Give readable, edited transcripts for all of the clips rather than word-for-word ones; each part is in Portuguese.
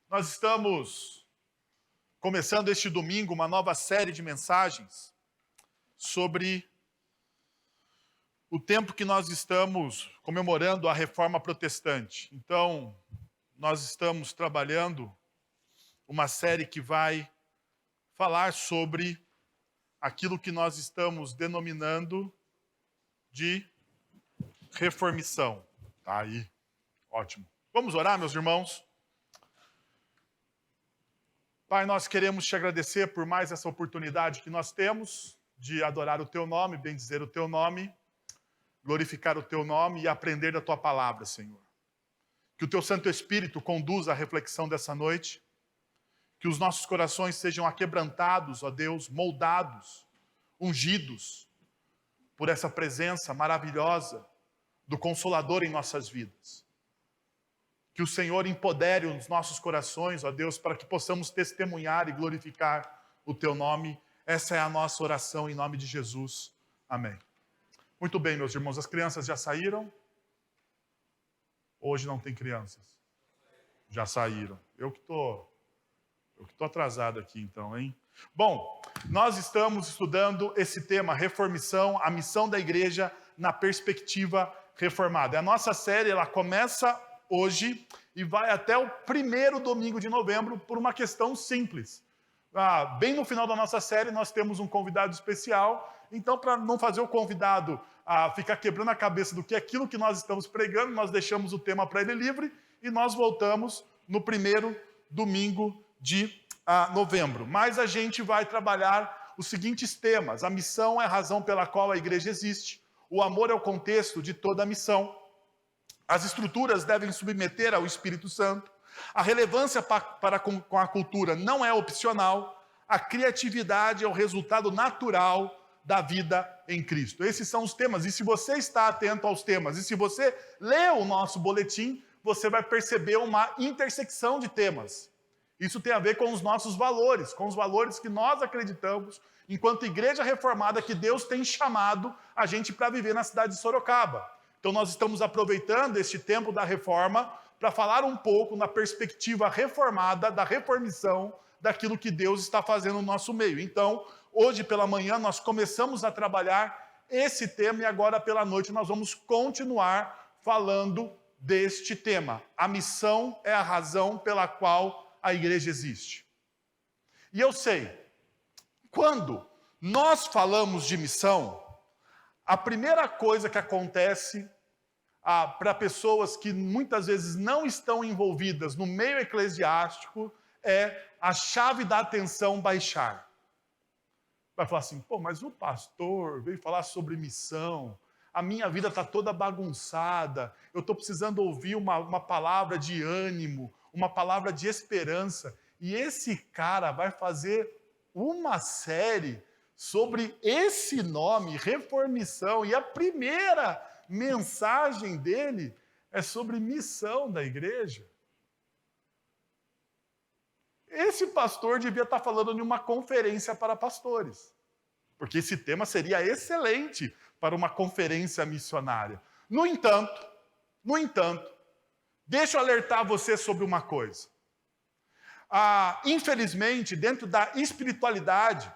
Nós estamos começando este domingo uma nova série de mensagens sobre o tempo que nós estamos comemorando a Reforma Protestante. Então, nós estamos trabalhando uma série que vai falar sobre aquilo que nós estamos denominando de reformição. Tá aí, ótimo. Vamos orar, meus irmãos? Pai, nós queremos te agradecer por mais essa oportunidade que nós temos de adorar o teu nome, bendizer o teu nome, glorificar o teu nome e aprender da tua palavra, Senhor. Que o teu Santo Espírito conduza a reflexão dessa noite, que os nossos corações sejam aquebrantados, ó Deus, moldados, ungidos por essa presença maravilhosa do Consolador em nossas vidas. Que o Senhor empodere os nossos corações, ó Deus, para que possamos testemunhar e glorificar o teu nome. Essa é a nossa oração em nome de Jesus. Amém. Muito bem, meus irmãos, as crianças já saíram? Hoje não tem crianças? Já saíram. Eu que tô atrasado aqui então, hein? Bom, nós estamos estudando esse tema, reformição, a missão da igreja na perspectiva reformada. A nossa série, ela começa hoje e vai até o primeiro domingo de novembro por uma questão simples. Bem no final da nossa série nós temos um convidado especial, então para não fazer o convidado ficar quebrando a cabeça do que é aquilo que nós estamos pregando, nós deixamos o tema para ele livre e nós voltamos no primeiro domingo de novembro. Mas a gente vai trabalhar os seguintes temas: a missão é a razão pela qual a igreja existe, o amor é o contexto de toda a missão, as estruturas devem submeter ao Espírito Santo, a relevância para com a cultura não é opcional, a criatividade é o resultado natural da vida em Cristo. Esses são os temas, e se você está atento aos temas, e se você lê o nosso boletim, você vai perceber uma intersecção de temas. Isso tem a ver com os nossos valores, com os valores que nós acreditamos, enquanto igreja reformada, que Deus tem chamado a gente para viver na cidade de Sorocaba. Então nós estamos aproveitando este tempo da reforma para falar um pouco na perspectiva reformada, da reformição, daquilo que Deus está fazendo no nosso meio. Então, hoje pela manhã nós começamos a trabalhar esse tema e agora pela noite nós vamos continuar falando deste tema. A missão é a razão pela qual a igreja existe. E eu sei, quando nós falamos de missão, a primeira coisa que acontece para pessoas que muitas vezes não estão envolvidas no meio eclesiástico é a chave da atenção baixar. Vai falar assim, mas o pastor veio falar sobre missão, a minha vida está toda bagunçada, eu estou precisando ouvir uma palavra de ânimo, uma palavra de esperança, e esse cara vai fazer uma série sobre esse nome, reformição, e a primeira mensagem dele é sobre missão da igreja. Esse pastor devia estar falando em uma conferência para pastores, porque esse tema seria excelente para uma conferência missionária. No entanto, deixa eu alertar você sobre uma coisa. Infelizmente, dentro da espiritualidade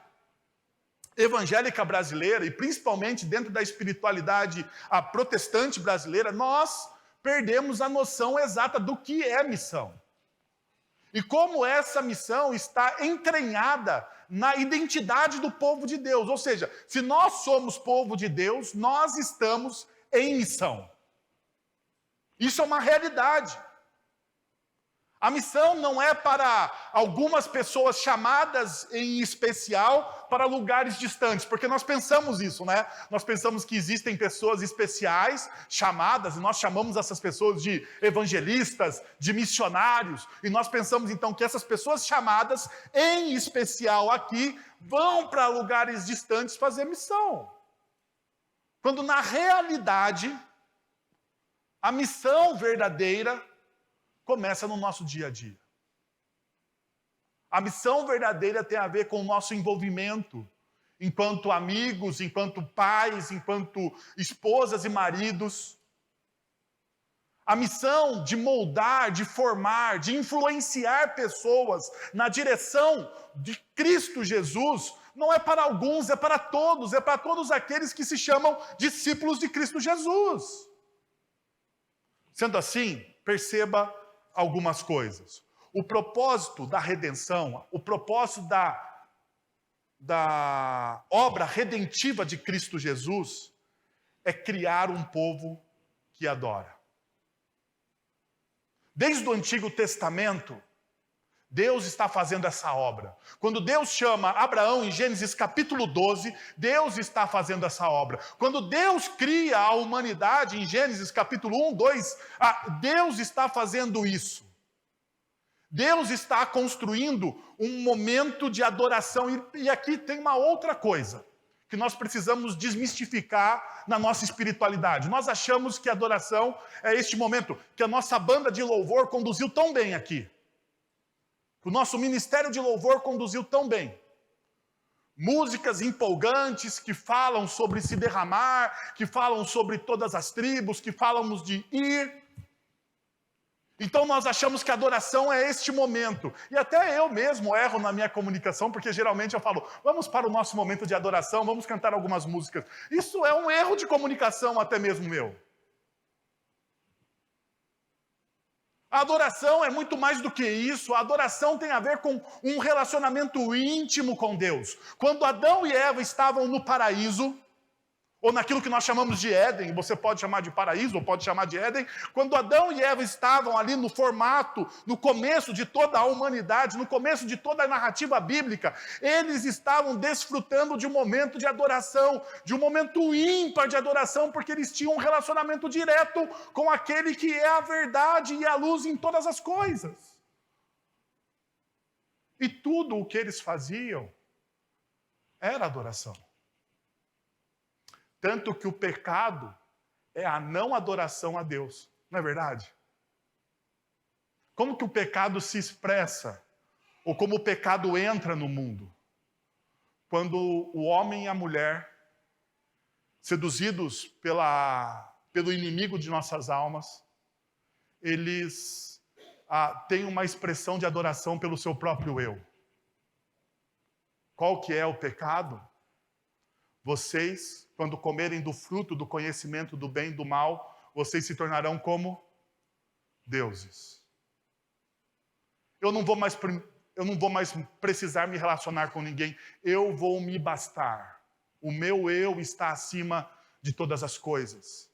evangélica brasileira, e principalmente dentro da espiritualidade protestante brasileira, nós perdemos a noção exata do que é missão. E como essa missão está entranhada na identidade do povo de Deus. Ou seja, se nós somos povo de Deus, nós estamos em missão. Isso é uma realidade. A missão não é para algumas pessoas chamadas em especial para lugares distantes, porque nós pensamos isso, né? Nós pensamos que existem pessoas especiais chamadas, e nós chamamos essas pessoas de evangelistas, de missionários, e nós pensamos então que essas pessoas chamadas em especial aqui vão para lugares distantes fazer missão. Quando na realidade, a missão verdadeira começa no nosso dia a dia. A missão verdadeira tem a ver com o nosso envolvimento enquanto amigos, enquanto pais, enquanto esposas e maridos. A missão de moldar, de formar, de influenciar pessoas na direção de Cristo Jesus não é para alguns, é para todos aqueles que se chamam discípulos de Cristo Jesus. Sendo assim, perceba algumas coisas. O propósito da redenção, o propósito da obra redentiva de Cristo Jesus é criar um povo que adora. Desde o Antigo Testamento, Deus está fazendo essa obra. Quando Deus chama Abraão em Gênesis capítulo 12, Deus está fazendo essa obra. Quando Deus cria a humanidade em Gênesis capítulo 1, 2, Deus está fazendo isso. Deus está construindo um momento de adoração. E aqui tem uma outra coisa que nós precisamos desmistificar na nossa espiritualidade. Nós achamos que a adoração é este momento que a nossa banda de louvor conduziu tão bem aqui. O nosso ministério de louvor conduziu tão bem. Músicas empolgantes que falam sobre se derramar, que falam sobre todas as tribos, que falamos de ir. Então nós achamos que a adoração é este momento. E até eu mesmo erro na minha comunicação, porque geralmente eu falo, vamos para o nosso momento de adoração, vamos cantar algumas músicas. Isso é um erro de comunicação até mesmo meu. A adoração é muito mais do que isso. A adoração tem a ver com um relacionamento íntimo com Deus. Quando Adão e Eva estavam no paraíso, ou naquilo que nós chamamos de Éden, você pode chamar de paraíso, ou pode chamar de Éden, quando Adão e Eva estavam ali no formato, no começo de toda a humanidade, no começo de toda a narrativa bíblica, eles estavam desfrutando de um momento de adoração, de um momento ímpar de adoração, porque eles tinham um relacionamento direto com aquele que é a verdade e a luz em todas as coisas. E tudo o que eles faziam era adoração. Tanto que o pecado é a não adoração a Deus. Não é verdade? Como que o pecado se expressa? Ou como o pecado entra no mundo? Quando o homem e a mulher, seduzidos pelo inimigo de nossas almas, eles têm uma expressão de adoração pelo seu próprio eu. Qual que é o pecado? Vocês, quando comerem do fruto do conhecimento do bem e do mal, vocês se tornarão como deuses. Eu não vou mais precisar me relacionar com ninguém. Eu vou me bastar. O meu eu está acima de todas as coisas.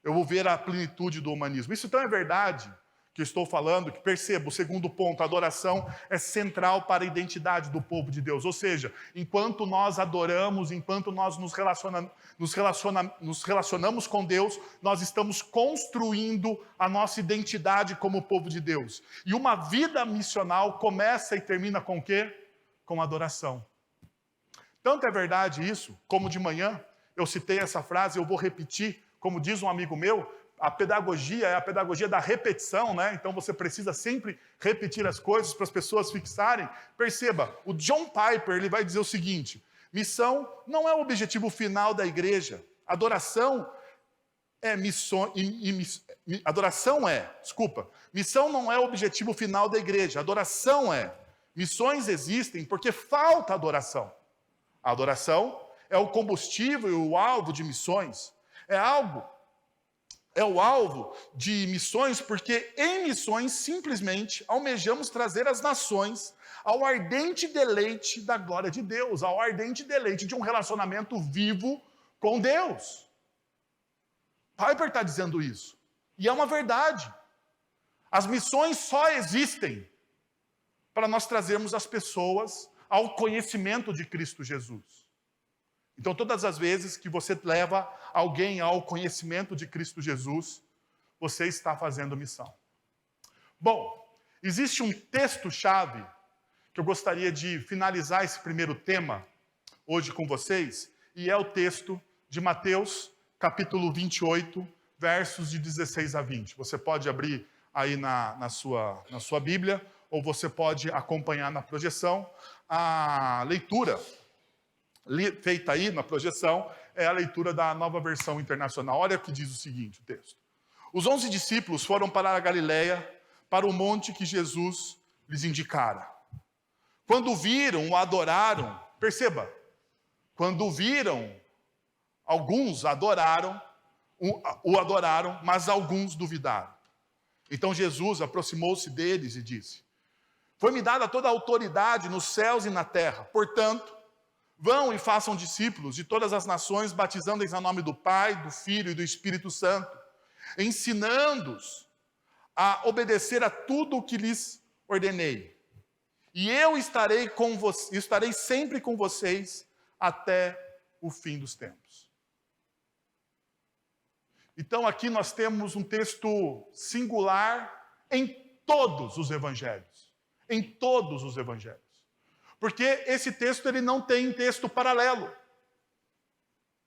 Eu vou ver a plenitude do humanismo. Isso então é verdade que eu estou falando, que perceba, o segundo ponto, a adoração é central para a identidade do povo de Deus. Ou seja, enquanto nós adoramos, enquanto nós nos relacionamos com Deus, nós estamos construindo a nossa identidade como povo de Deus. E uma vida missional começa e termina com o quê? Com adoração. Tanto é verdade isso, como de manhã eu citei essa frase, eu vou repetir, como diz um amigo meu, a pedagogia é a pedagogia da repetição, né? Então você precisa sempre repetir as coisas para as pessoas fixarem. Perceba, o John Piper ele vai dizer o seguinte: missão não é o objetivo final da igreja. Missão não é o objetivo final da igreja. Adoração é. Missões existem porque falta adoração. A adoração é o combustível e o alvo de missões. É o alvo de missões, porque em missões, simplesmente, almejamos trazer as nações ao ardente deleite da glória de Deus, ao ardente deleite de um relacionamento vivo com Deus. Piper está dizendo isso. E é uma verdade. As missões só existem para nós trazermos as pessoas ao conhecimento de Cristo Jesus. Então, todas as vezes que você leva alguém ao conhecimento de Cristo Jesus, você está fazendo missão. Bom, existe um texto-chave que eu gostaria de finalizar esse primeiro tema hoje com vocês, e é o texto de Mateus, capítulo 28, versos de 16 a 20. Você pode abrir aí na sua Bíblia, ou você pode acompanhar na projeção. A leitura feita aí na projeção é a leitura da Nova Versão Internacional. Olha o que diz o seguinte, o texto. Os 11 discípulos foram para a Galileia, para o monte que Jesus lhes indicara. Quando viram, o adoraram. Perceba, quando viram, alguns adoraram, o adoraram, mas alguns duvidaram. Então Jesus aproximou-se deles e disse: foi-me dada toda a autoridade nos céus e na terra. Portanto, vão e façam discípulos de todas as nações, batizando-os em nome do Pai, do Filho e do Espírito Santo, ensinando-os a obedecer a tudo o que lhes ordenei. E eu estarei sempre com vocês até o fim dos tempos. Então aqui nós temos um texto singular em todos os evangelhos. Em todos os evangelhos. Porque esse texto ele não tem texto paralelo.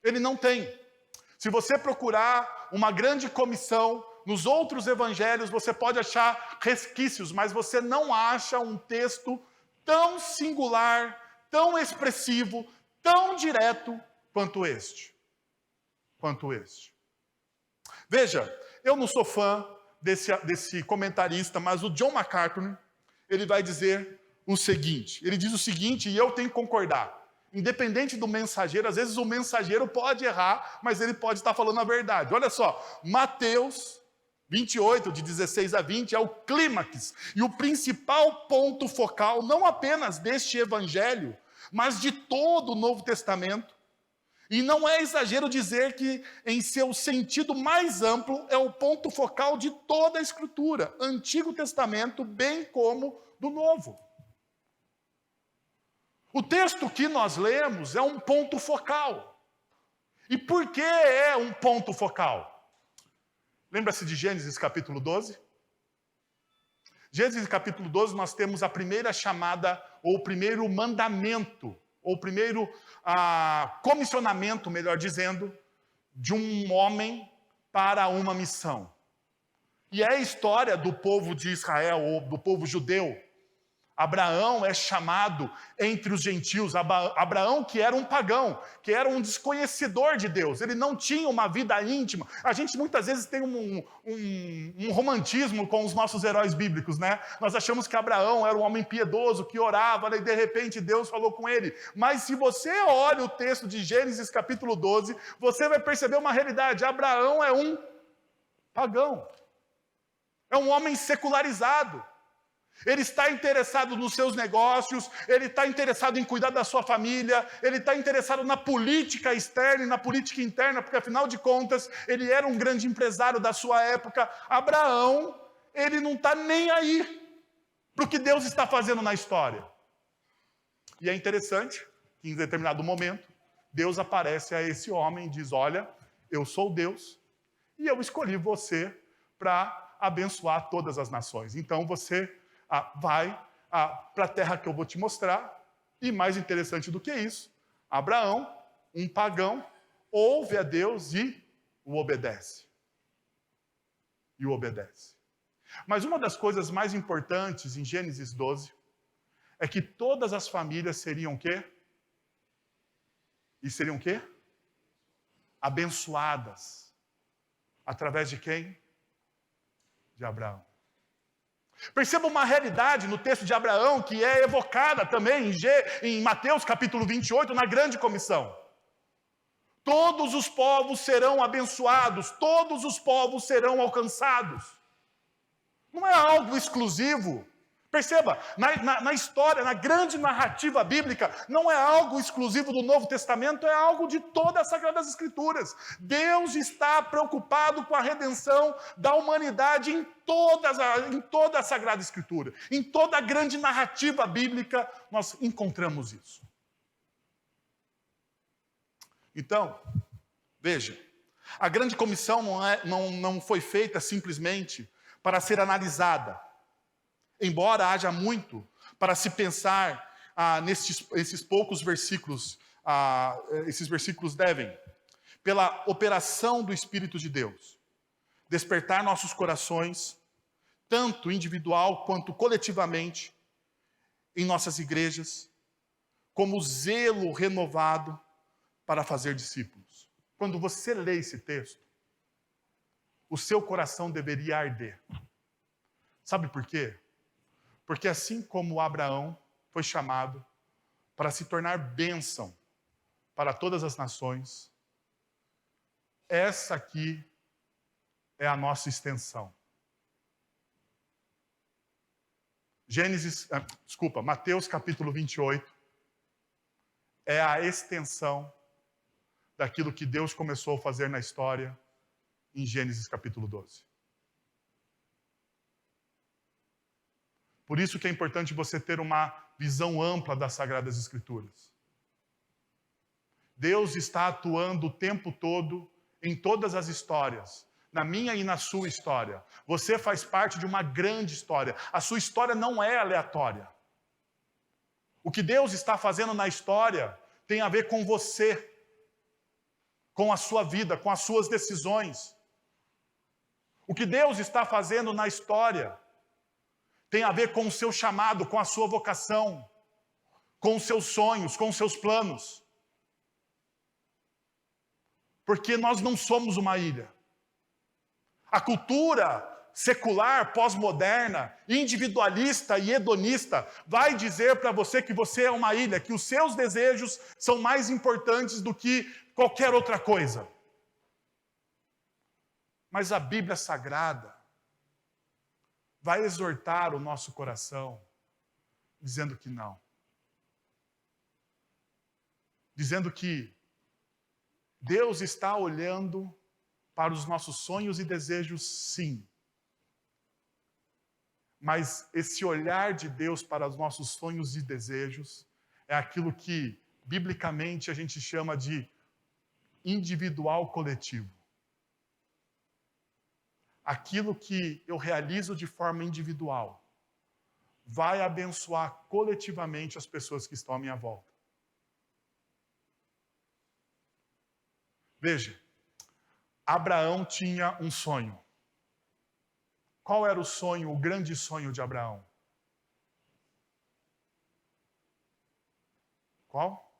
Ele não tem. Se você procurar uma grande comissão nos outros evangelhos, você pode achar resquícios, mas você não acha um texto tão singular, tão expressivo, tão direto quanto este. Veja, eu não sou fã desse comentarista, mas o John MacArthur, ele vai dizer o seguinte, ele diz o seguinte, e eu tenho que concordar. Independente do mensageiro, às vezes o mensageiro pode errar, mas ele pode estar falando a verdade. Olha só, Mateus 28, de 16 a 20, é o clímax e o principal ponto focal, não apenas deste evangelho, mas de todo o Novo Testamento. E não é exagero dizer que, em seu sentido mais amplo, é o ponto focal de toda a Escritura, Antigo Testamento, bem como do Novo. O texto que nós lemos é um ponto focal. E por que é um ponto focal? Lembra-se de Gênesis capítulo 12? Gênesis capítulo 12 nós temos a primeira chamada, ou o primeiro mandamento, ou o primeiro comissionamento, melhor dizendo, de um homem para uma missão. E é a história do povo de Israel, ou do povo judeu. Abraão é chamado entre os gentios, Abraão que era um pagão, que era um desconhecedor de Deus, ele não tinha uma vida íntima. A gente muitas vezes tem um romantismo com os nossos heróis bíblicos, né? Nós achamos que Abraão era um homem piedoso, que orava, e de repente Deus falou com ele. Mas se você olha o texto de Gênesis capítulo 12, você vai perceber uma realidade, Abraão é um pagão, é um homem secularizado. Ele está interessado nos seus negócios, ele está interessado em cuidar da sua família, ele está interessado na política externa e na política interna, porque afinal de contas, ele era um grande empresário da sua época. Abraão, ele não está nem aí para o que Deus está fazendo na história. E é interessante que em determinado momento, Deus aparece a esse homem e diz: olha, eu sou Deus e eu escolhi você para abençoar todas as nações. Então você vai para a terra que eu vou te mostrar. E mais interessante do que isso, Abraão, um pagão, ouve a Deus e o obedece. Mas uma das coisas mais importantes em Gênesis 12 é que todas as famílias seriam o quê? E seriam o quê? Abençoadas. Através de quem? De Abraão. Perceba uma realidade no texto de Abraão que é evocada também em Mateus capítulo 28, na grande comissão. Todos os povos serão abençoados, todos os povos serão alcançados. Não é algo exclusivo. Perceba, na história, na grande narrativa bíblica, não é algo exclusivo do Novo Testamento, é algo de todas as Sagradas Escrituras. Deus está preocupado com a redenção da humanidade em toda a Sagrada Escritura. Em toda a grande narrativa bíblica, nós encontramos isso. Então, veja, a grande comissão não foi feita simplesmente para ser analisada. Embora haja muito para se pensar nesses poucos versículos, esses versículos devem, pela operação do Espírito de Deus, despertar nossos corações, tanto individual quanto coletivamente, em nossas igrejas, como zelo renovado para fazer discípulos. quando você lê esse texto, o seu coração deveria arder. Sabe por quê? Porque assim como Abraão foi chamado para se tornar bênção para todas as nações, essa aqui é a nossa extensão. Mateus capítulo 28 é a extensão daquilo que Deus começou a fazer na história em Gênesis capítulo 12. Por isso que é importante você ter uma visão ampla das Sagradas Escrituras. Deus está atuando o tempo todo em todas as histórias, na minha e na sua história. Você faz parte de uma grande história. A sua história não é aleatória. O que Deus está fazendo na história tem a ver com você, com a sua vida, com as suas decisões. O que Deus está fazendo na história tem a ver com o seu chamado, com a sua vocação, com os seus sonhos, com os seus planos. Porque nós não somos uma ilha. A cultura secular, pós-moderna, individualista e hedonista vai dizer para você que você é uma ilha, que os seus desejos são mais importantes do que qualquer outra coisa. Mas a Bíblia Sagrada vai exortar o nosso coração, dizendo que não. Dizendo que Deus está olhando para os nossos sonhos e desejos, sim. Mas esse olhar de Deus para os nossos sonhos e desejos é aquilo que, biblicamente, a gente chama de individual coletivo. Aquilo que eu realizo de forma individual vai abençoar coletivamente as pessoas que estão à minha volta. Veja, Abraão tinha um sonho. Qual era o sonho, o grande sonho de Abraão? Qual?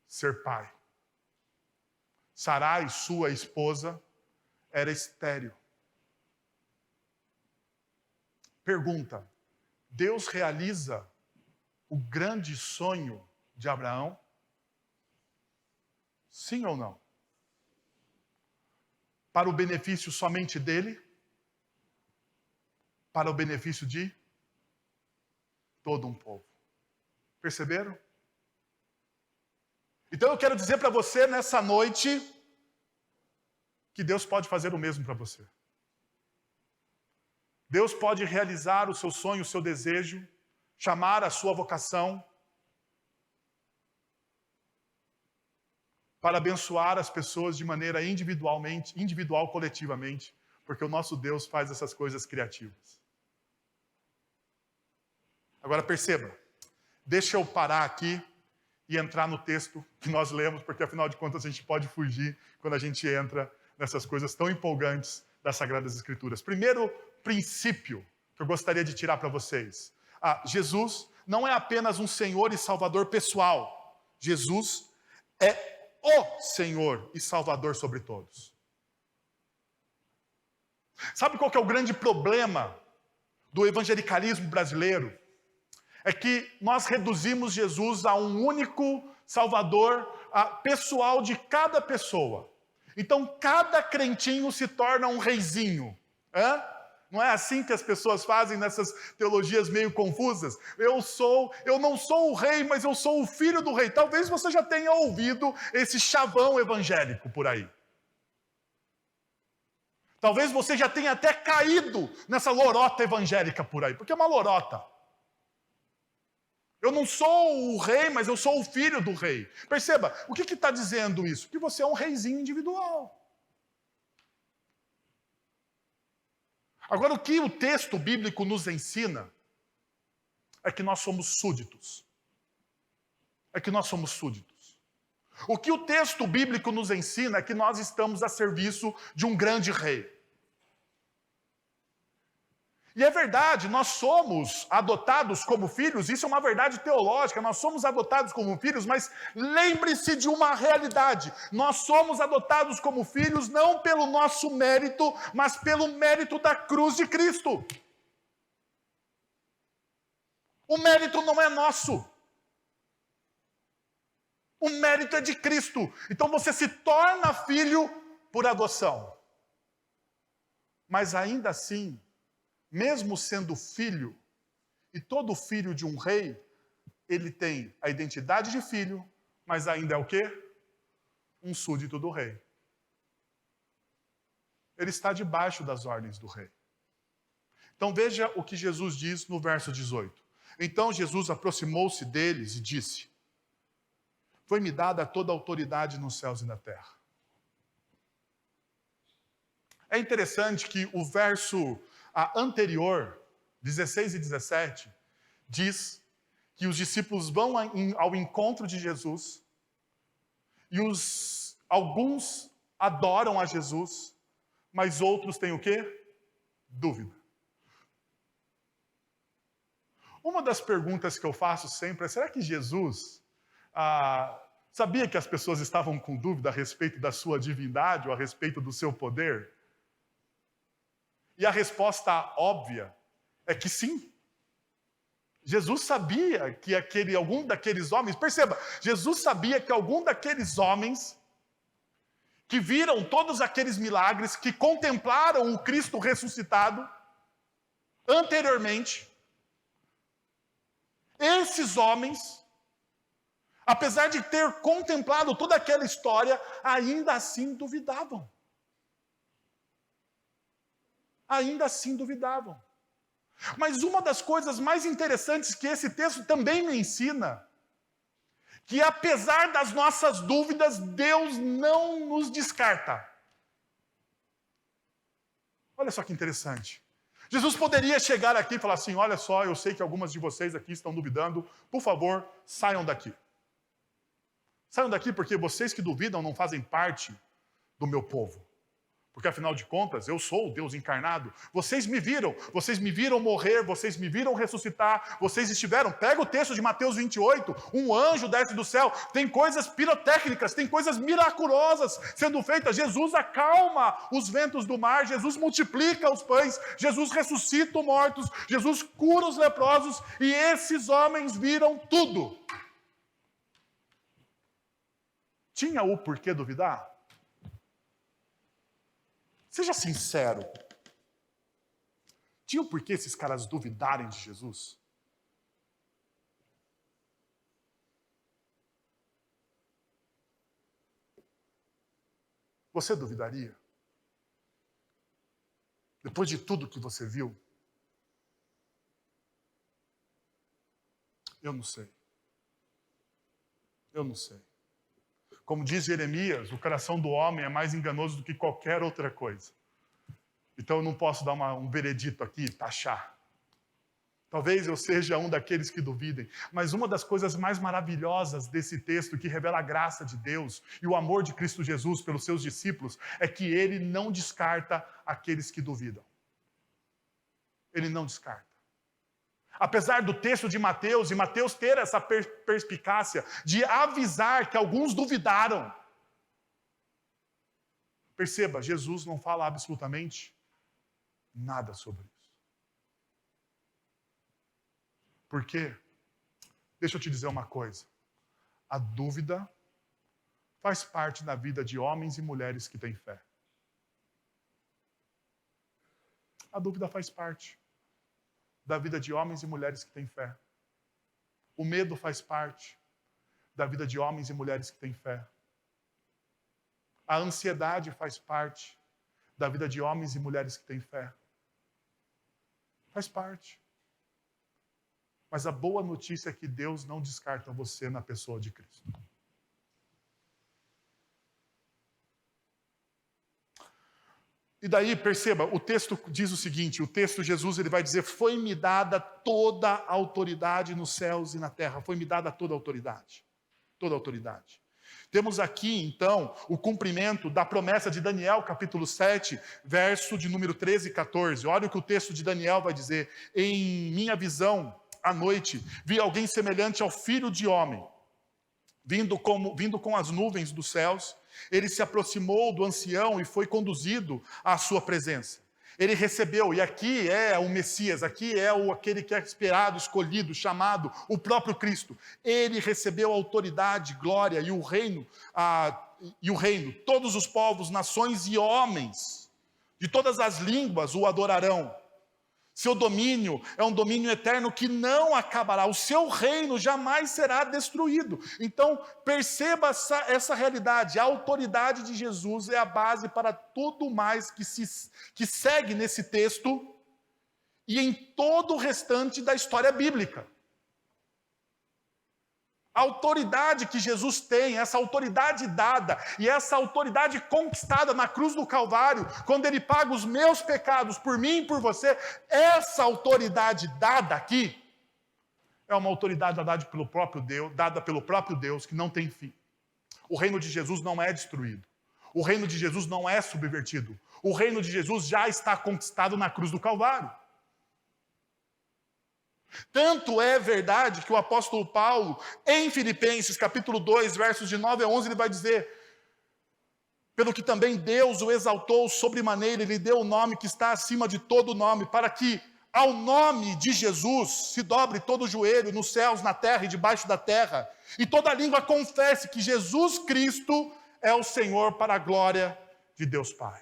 Ser pai. Sarai, sua esposa, era estéril. Pergunta: Deus realiza o grande sonho de Abraão? Sim ou não? Para o benefício somente dele? Para o benefício de todo um povo. Perceberam? Então eu quero dizer para você nessa noite que Deus pode fazer o mesmo para você. Deus pode realizar o seu sonho, o seu desejo, chamar a sua vocação para abençoar as pessoas de maneira individual, coletivamente, porque o nosso Deus faz essas coisas criativas. Agora perceba, deixa eu parar aqui e entrar no texto que nós lemos, porque afinal de contas a gente pode fugir quando a gente entra nessas coisas tão empolgantes das Sagradas Escrituras. Primeiro princípio que eu gostaria de tirar para vocês. Jesus não é apenas um Senhor e Salvador pessoal. Jesus é o Senhor e Salvador sobre todos. Sabe qual que é o grande problema do evangelicalismo brasileiro? É que nós reduzimos Jesus a um único Salvador pessoal de cada pessoa. Então, cada crentinho se torna um reizinho. Não é assim que as pessoas fazem nessas teologias meio confusas? Eu não sou o rei, mas eu sou o filho do rei. Talvez você já tenha ouvido esse chavão evangélico por aí. Talvez você já tenha até caído nessa lorota evangélica por aí, porque é uma lorota. Eu não sou o rei, mas eu sou o filho do rei. Perceba, o que está dizendo isso? Que você é um reizinho individual. Agora, o que o texto bíblico nos ensina é que nós somos súditos. É que nós somos súditos. O que o texto bíblico nos ensina é que nós estamos a serviço de um grande rei. E é verdade, nós somos adotados como filhos, isso é uma verdade teológica, nós somos adotados como filhos, mas lembre-se de uma realidade: nós somos adotados como filhos não pelo nosso mérito, mas pelo mérito da cruz de Cristo. O mérito não é nosso. O mérito é de Cristo. Então você se torna filho por adoção. Mas ainda assim, mesmo sendo filho, e todo filho de um rei, ele tem a identidade de filho, mas ainda é o quê? Um súdito do rei. Ele está debaixo das ordens do rei. Então veja o que Jesus diz no verso 18. Então Jesus aproximou-se deles e disse: foi-me dada toda a autoridade nos céus e na terra. É interessante que o verso anterior, 16 e 17, diz que os discípulos vão ao encontro de Jesus e alguns adoram a Jesus, mas outros têm o quê? Dúvida. Uma das perguntas que eu faço sempre é: será que Jesus sabia que as pessoas estavam com dúvida a respeito da sua divindade ou a respeito do seu poder? E a resposta óbvia é que sim. Jesus sabia que algum daqueles homens, perceba, Jesus sabia que algum daqueles homens que viram todos aqueles milagres, que contemplaram o Cristo ressuscitado anteriormente, esses homens, apesar de ter contemplado toda aquela história, ainda assim duvidavam. Ainda assim duvidavam. Mas uma das coisas mais interessantes que esse texto também me ensina, que apesar das nossas dúvidas, Deus não nos descarta. Olha só que interessante. Jesus poderia chegar aqui e falar assim: olha só, eu sei que algumas de vocês aqui estão duvidando, por favor, saiam daqui. Saiam daqui porque vocês que duvidam não fazem parte do meu povo. Porque, afinal de contas, eu sou o Deus encarnado. Vocês me viram morrer, vocês me viram ressuscitar, vocês estiveram. Pega o texto de Mateus 28, um anjo desce do céu, tem coisas pirotécnicas, tem coisas miraculosas sendo feitas. Jesus acalma os ventos do mar, Jesus multiplica os pães, Jesus ressuscita os mortos, Jesus cura os leprosos, e esses homens viram tudo. Tinha o porquê duvidar? Seja sincero. Tinha o porquê esses caras duvidarem de Jesus? Você duvidaria? Depois de tudo que você viu? Eu não sei. Eu não sei. Como diz Jeremias, o coração do homem é mais enganoso do que qualquer outra coisa. Então eu não posso dar um veredito aqui, taxar. Talvez eu seja um daqueles que duvidem. Mas uma das coisas mais maravilhosas desse texto, que revela a graça de Deus e o amor de Cristo Jesus pelos seus discípulos, é que ele não descarta aqueles que duvidam. Ele não descarta. Apesar do texto de Mateus, e Mateus ter essa perspicácia de avisar que alguns duvidaram. Perceba, Jesus não fala absolutamente nada sobre isso. Por quê? Deixa eu te dizer uma coisa. A dúvida faz parte da vida de homens e mulheres que têm fé. A dúvida faz parte da vida de homens e mulheres que têm fé. O medo faz parte da vida de homens e mulheres que têm fé. A ansiedade faz parte da vida de homens e mulheres que têm fé. Faz parte. Mas a boa notícia é que Deus não descarta você na pessoa de Cristo. E daí, perceba, o texto diz o seguinte, o texto Jesus ele vai dizer: foi-me dada toda a autoridade nos céus e na terra. Foi-me dada toda a autoridade. Toda a autoridade. Temos aqui, então, o cumprimento da promessa de Daniel, capítulo 7, verso de número 13 e 14. Olha o que o texto de Daniel vai dizer. Em minha visão, à noite, vi alguém semelhante ao Filho de Homem, vindo com as nuvens dos céus. Ele se aproximou do ancião e foi conduzido à sua presença. Ele recebeu, e aqui é o Messias, aqui é aquele que é esperado, escolhido, chamado, o próprio Cristo. Ele recebeu autoridade, glória e o reino, todos os povos, nações e homens, de todas as línguas o adorarão. Seu domínio é um domínio eterno que não acabará. O seu reino jamais será destruído. Então, perceba essa realidade. A autoridade de Jesus é a base para tudo mais que segue nesse texto e em todo o restante da história bíblica. A autoridade que Jesus tem, essa autoridade dada e essa autoridade conquistada na cruz do Calvário, quando Ele paga os meus pecados por mim e por você, essa autoridade dada aqui é uma autoridade dada pelo próprio Deus, que não tem fim. O reino de Jesus não é destruído. O reino de Jesus não é subvertido. O reino de Jesus já está conquistado na cruz do Calvário. Tanto é verdade que o apóstolo Paulo, em Filipenses, capítulo 2, versos de 9 a 11, ele vai dizer: pelo que também Deus o exaltou sobremaneira, ele deu o nome que está acima de todo nome, para que ao nome de Jesus se dobre todo o joelho, nos céus, na terra e debaixo da terra, e toda língua confesse que Jesus Cristo é o Senhor, para a glória de Deus Pai.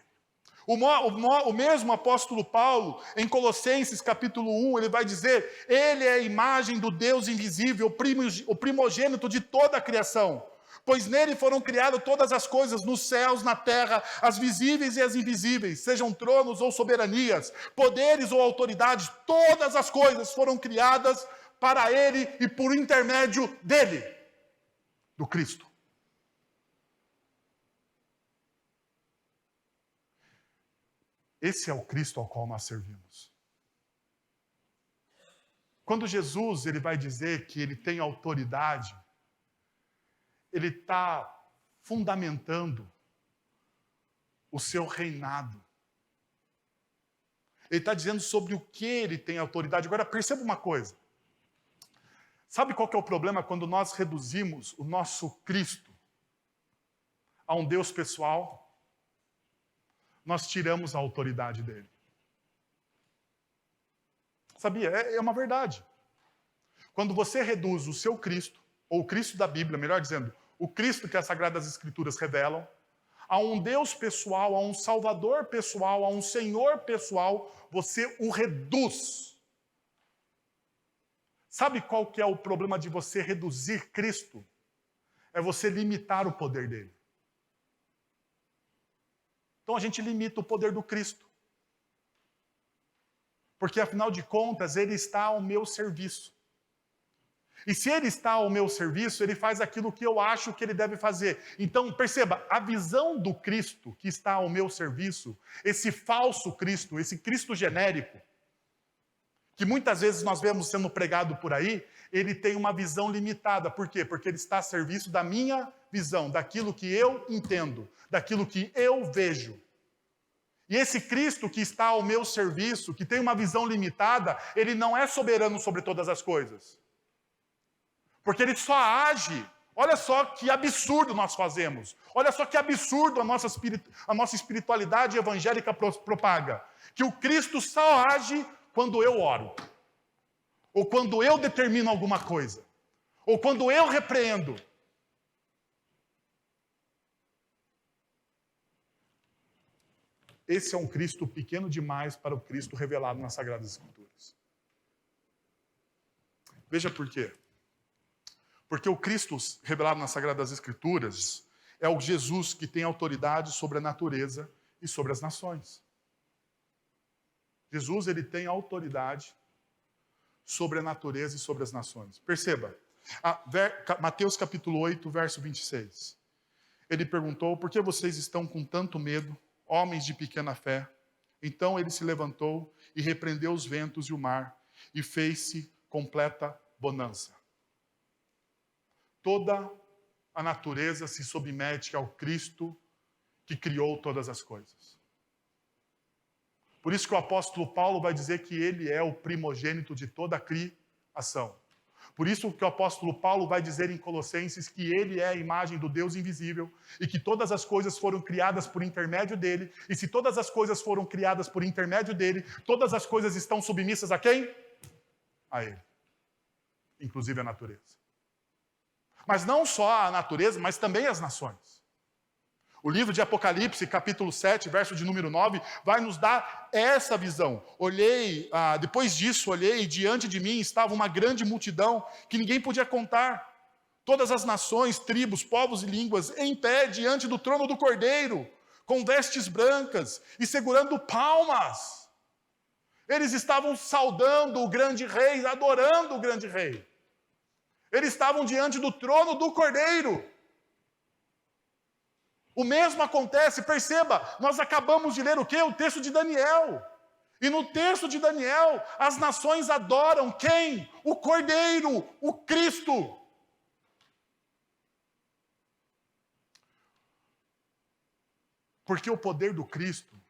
O mesmo apóstolo Paulo, em Colossenses capítulo 1, ele vai dizer: ele é a imagem do Deus invisível, o primogênito de toda a criação, pois nele foram criadas todas as coisas, nos céus, na terra, as visíveis e as invisíveis, sejam tronos ou soberanias, poderes ou autoridades, todas as coisas foram criadas para ele e por intermédio dele, do Cristo. Esse é o Cristo ao qual nós servimos. Quando Jesus ele vai dizer que ele tem autoridade, ele está fundamentando o seu reinado. Ele está dizendo sobre o que ele tem autoridade. Agora, perceba uma coisa. Sabe qual que é o problema quando nós reduzimos o nosso Cristo a um Deus pessoal? Nós tiramos a autoridade dele. Sabia? É uma verdade. Quando você reduz o seu Cristo, ou o Cristo da Bíblia, melhor dizendo, o Cristo que as Sagradas Escrituras revelam, a um Deus pessoal, a um Salvador pessoal, a um Senhor pessoal, você o reduz. Sabe qual que é o problema de você reduzir Cristo? É você limitar o poder dele. Então a gente limita o poder do Cristo. Porque afinal de contas, ele está ao meu serviço. E se ele está ao meu serviço, ele faz aquilo que eu acho que ele deve fazer. Então, perceba, a visão do Cristo que está ao meu serviço, esse falso Cristo, esse Cristo genérico, que muitas vezes nós vemos sendo pregado por aí, ele tem uma visão limitada. Por quê? Porque ele está a serviço da minha visão, daquilo que eu entendo, daquilo que eu vejo. E esse Cristo que está ao meu serviço, que tem uma visão limitada, ele não é soberano sobre todas as coisas. Porque ele só age. Olha só que absurdo nós fazemos. Olha só que absurdo a nossa espiritualidade evangélica propaga. Que o Cristo só age quando eu oro. Ou quando eu determino alguma coisa. Ou quando eu repreendo. Esse é um Cristo pequeno demais para o Cristo revelado nas Sagradas Escrituras. Veja por quê. Porque o Cristo revelado nas Sagradas Escrituras é o Jesus que tem autoridade sobre a natureza e sobre as nações. Jesus, ele tem autoridade sobre a natureza e sobre as nações. Perceba, Mateus capítulo 8, verso 26. Ele perguntou: por que vocês estão com tanto medo, homens de pequena fé? Então ele se levantou e repreendeu os ventos e o mar, e fez-se completa bonança. Toda a natureza se submete ao Cristo que criou todas as coisas. Por isso que o apóstolo Paulo vai dizer que ele é o primogênito de toda a criação. Por isso que o apóstolo Paulo vai dizer em Colossenses que ele é a imagem do Deus invisível e que todas as coisas foram criadas por intermédio dele. E se todas as coisas foram criadas por intermédio dele, todas as coisas estão submissas a quem? A ele. Inclusive a natureza. Mas não só a natureza, mas também as nações. O livro de Apocalipse, capítulo 7, verso de número 9, vai nos dar essa visão. Depois disso, olhei e diante de mim estava uma grande multidão que ninguém podia contar. Todas as nações, tribos, povos e línguas em pé diante do trono do Cordeiro, com vestes brancas e segurando palmas. Eles estavam saudando o grande rei, adorando o grande rei. Eles estavam diante do trono do Cordeiro. O mesmo acontece, perceba, nós acabamos de ler o quê? O texto de Daniel. E no texto de Daniel, as nações adoram quem? O Cordeiro, o Cristo. Porque o poder do Cristo,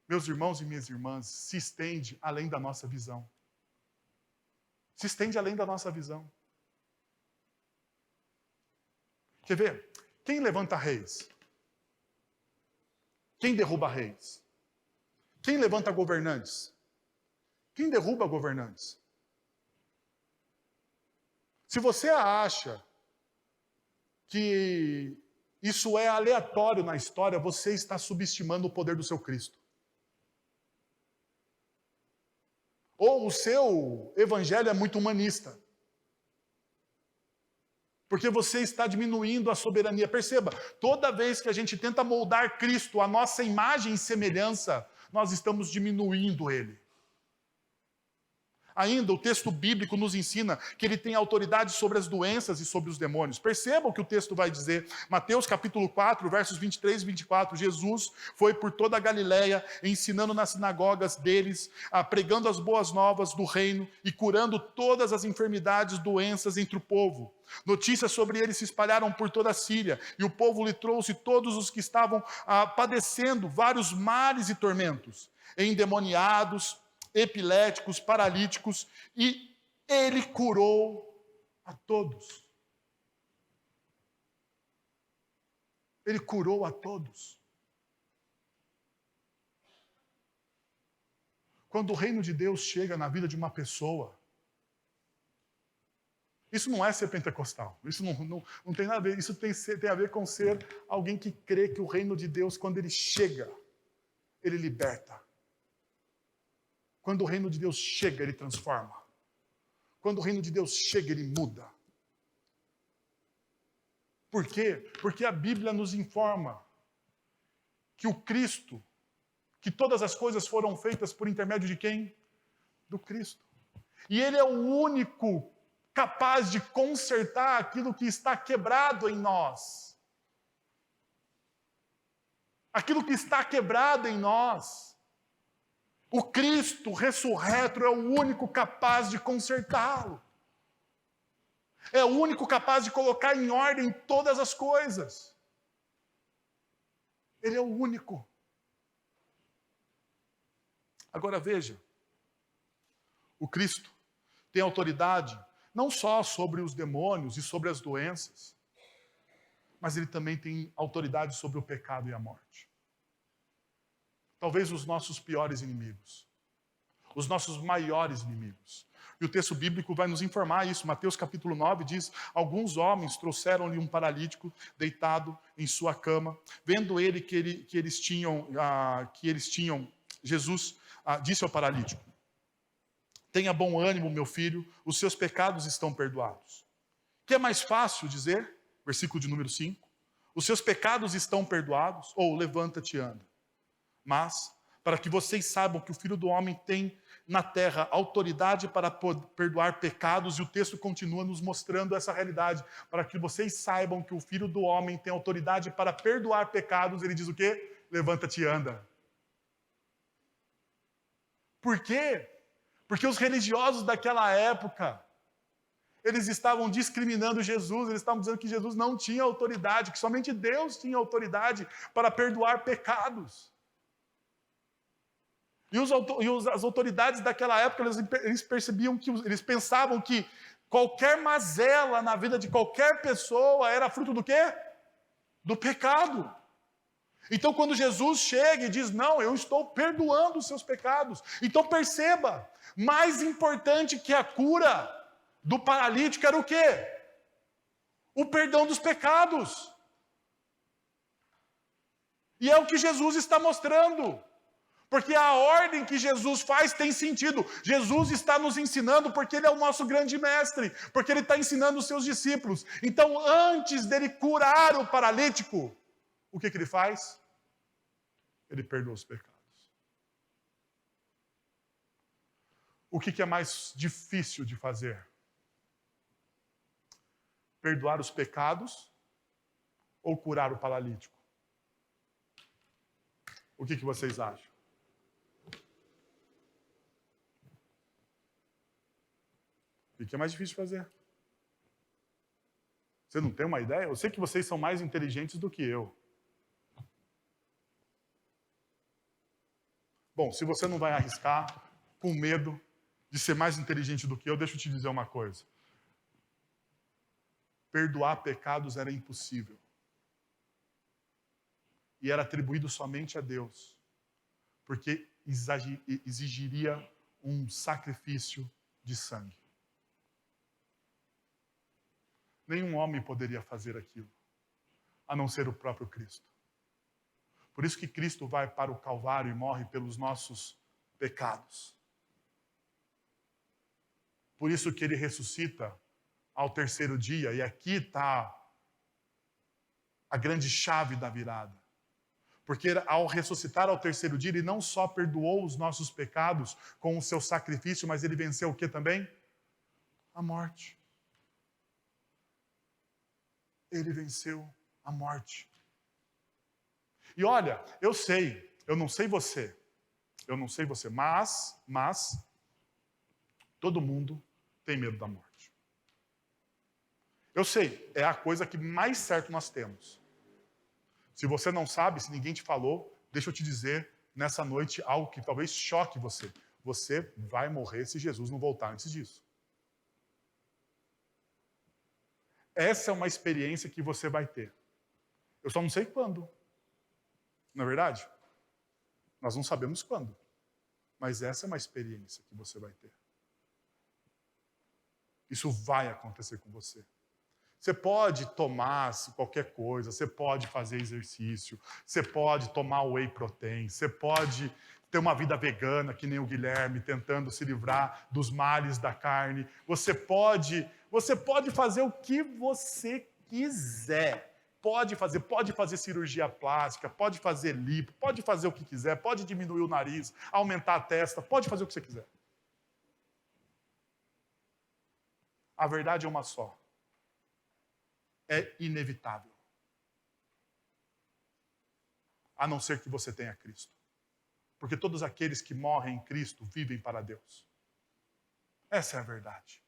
meus irmãos e minhas irmãs, se estende além da nossa visão. Se estende além da nossa visão. Quer ver? Quem levanta reis? Quem derruba reis? Quem levanta governantes? Quem derruba governantes? Se você acha que isso é aleatório na história, você está subestimando o poder do seu Cristo. Ou o seu evangelho é muito humanista. Porque você está diminuindo a soberania. Perceba, toda vez que a gente tenta moldar Cristo, a nossa imagem e semelhança, nós estamos diminuindo Ele. Ainda, o texto bíblico nos ensina que Ele tem autoridade sobre as doenças e sobre os demônios. Percebam o que o texto vai dizer. Mateus capítulo 4, versos 23 e 24. Jesus foi por toda a Galileia, ensinando nas sinagogas deles, pregando as boas novas do reino e curando todas as enfermidades, doenças entre o povo. Notícias sobre ele se espalharam por toda a Síria, e o povo lhe trouxe todos os que estavam padecendo vários males e tormentos, endemoniados, epiléticos, paralíticos, e ele curou a todos. Ele curou a todos. Quando o reino de Deus chega na vida de uma pessoa, isso não é ser pentecostal, isso não tem nada a ver, isso tem a ver com ser alguém que crê que o reino de Deus, quando ele chega, ele liberta. Quando o reino de Deus chega, ele transforma. Quando o reino de Deus chega, ele muda. Por quê? Porque a Bíblia nos informa que o Cristo, que todas as coisas foram feitas por intermédio de quem? Do Cristo. E ele é o único capaz de consertar aquilo que está quebrado em nós. Aquilo que está quebrado em nós. O Cristo ressurreto é o único capaz de consertá-lo. É o único capaz de colocar em ordem todas as coisas. Ele é o único. Agora veja, o Cristo tem autoridade não só sobre os demônios e sobre as doenças, mas ele também tem autoridade sobre o pecado e a morte. Talvez os nossos piores inimigos, os nossos maiores inimigos. E o texto bíblico vai nos informar isso. Mateus capítulo 9 diz: alguns homens trouxeram-lhe um paralítico deitado em sua cama. Vendo ele que eles tinham, Jesus disse ao paralítico: tenha bom ânimo, meu filho, os seus pecados estão perdoados. Que é mais fácil dizer, versículo de número 5, os seus pecados estão perdoados, ou levanta-te e anda. Mas, para que vocês saibam que o Filho do Homem tem na terra autoridade para perdoar pecados, e o texto continua nos mostrando essa realidade, para que vocês saibam que o Filho do Homem tem autoridade para perdoar pecados, ele diz o quê? Levanta-te e anda. Por quê? Porque os religiosos daquela época, Eles estavam discriminando Jesus, eles estavam dizendo que Jesus não tinha autoridade, que somente Deus tinha autoridade para perdoar pecados. As autoridades daquela época, eles percebiam que, eles pensavam que qualquer mazela na vida de qualquer pessoa era fruto do quê? Do pecado. Então, quando Jesus chega e diz, não, eu estou perdoando os seus pecados. Então, perceba, mais importante que a cura do paralítico era o quê? O perdão dos pecados. E é o que Jesus está mostrando. Porque a ordem que Jesus faz tem sentido. Jesus está nos ensinando porque Ele é o nosso grande mestre. Porque Ele está ensinando os seus discípulos. Então, antes dele curar o paralítico, o que Ele faz? Ele perdoa os pecados. O que é mais difícil de fazer? Perdoar os pecados ou curar o paralítico? O que vocês acham? O que é mais difícil de fazer? Você não tem uma ideia? Eu sei que vocês são mais inteligentes do que eu. Bom, se você não vai arriscar com medo de ser mais inteligente do que eu, deixa eu te dizer uma coisa. Perdoar pecados era impossível. E era atribuído somente a Deus. Porque exigiria um sacrifício de sangue. Nenhum homem poderia fazer aquilo, a não ser o próprio Cristo. Por isso que Cristo vai para o Calvário e morre pelos nossos pecados. Por isso que Ele ressuscita ao terceiro dia, e aqui está a grande chave da virada. Porque ao ressuscitar ao terceiro dia, Ele não só perdoou os nossos pecados com o seu sacrifício, mas Ele venceu o que também? A morte. Ele venceu a morte. E olha, eu não sei você, mas todo mundo tem medo da morte. Eu sei, é a coisa que mais certo nós temos. Se você não sabe, se ninguém te falou, deixa eu te dizer nessa noite algo que talvez choque você. Você vai morrer se Jesus não voltar antes disso. Essa é uma experiência que você vai ter. Eu só não sei quando. Não é verdade? Nós não sabemos quando. Mas essa é uma experiência que você vai ter. Isso vai acontecer com você. Você pode tomar qualquer coisa, você pode fazer exercício, você pode tomar whey protein, você pode ter uma vida vegana, que nem o Guilherme, tentando se livrar dos males da carne. Você pode fazer o que você quiser. Pode fazer cirurgia plástica, pode fazer lipo, pode fazer o que quiser, pode diminuir o nariz, aumentar a testa, pode fazer o que você quiser. A verdade é uma só. É inevitável. A não ser que você tenha Cristo. Porque todos aqueles que morrem em Cristo vivem para Deus. Essa é a verdade.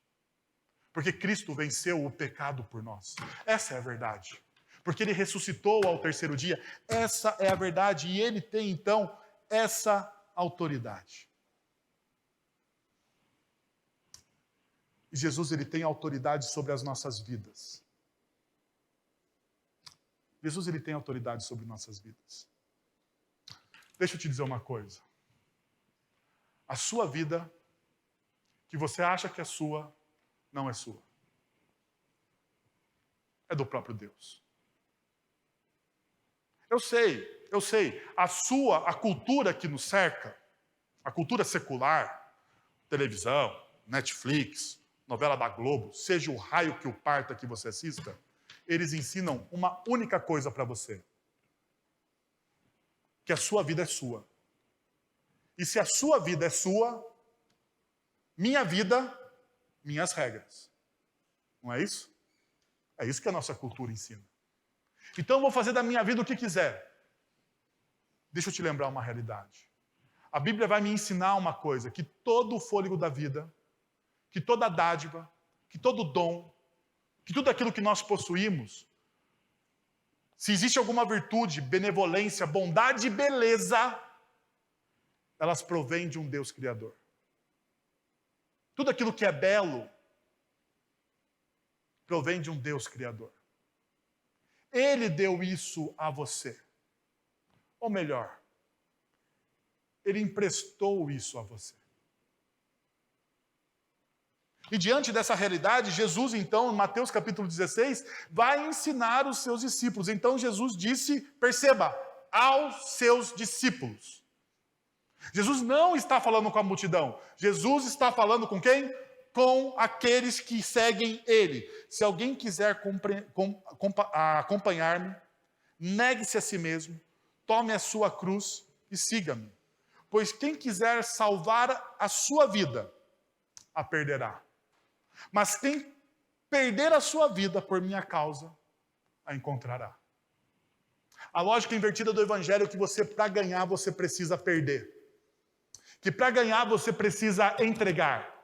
Porque Cristo venceu o pecado por nós. Essa é a verdade. Porque Ele ressuscitou ao terceiro dia. Essa é a verdade. E Ele tem, então, essa autoridade. E Jesus, Ele tem autoridade sobre as nossas vidas. Jesus, Ele tem autoridade sobre nossas vidas. Deixa eu te dizer uma coisa. A sua vida, que você acha que é sua, não é sua. É do próprio Deus. Eu sei. A cultura que nos cerca, a cultura secular, televisão, Netflix, novela da Globo, seja o raio que o parta que você assista, eles ensinam uma única coisa para você. Que a sua vida é sua. E se a sua vida é sua, minha vida, minhas regras. Não é isso? É isso que a nossa cultura ensina. Então eu vou fazer da minha vida o que quiser. Deixa eu te lembrar uma realidade. A Bíblia vai me ensinar uma coisa, que todo o fôlego da vida, que toda dádiva, que todo dom, que tudo aquilo que nós possuímos, se existe alguma virtude, benevolência, bondade e beleza, elas provêm de um Deus Criador. Tudo aquilo que é belo provém de um Deus Criador. Ele deu isso a você. Ou melhor, Ele emprestou isso a você. E diante dessa realidade, Jesus, então, em Mateus capítulo 16, vai ensinar os seus discípulos. Então Jesus disse, perceba, aos seus discípulos. Jesus não está falando com a multidão. Jesus está falando com quem? Com aqueles que seguem Ele. Se alguém quiser acompanhar-me, negue-se a si mesmo, tome a sua cruz e siga-me. Pois quem quiser salvar a sua vida, a perderá. Mas quem perder a sua vida por minha causa, a encontrará. A lógica invertida do evangelho é que você, para ganhar, você precisa perder. Que para ganhar, você precisa entregar.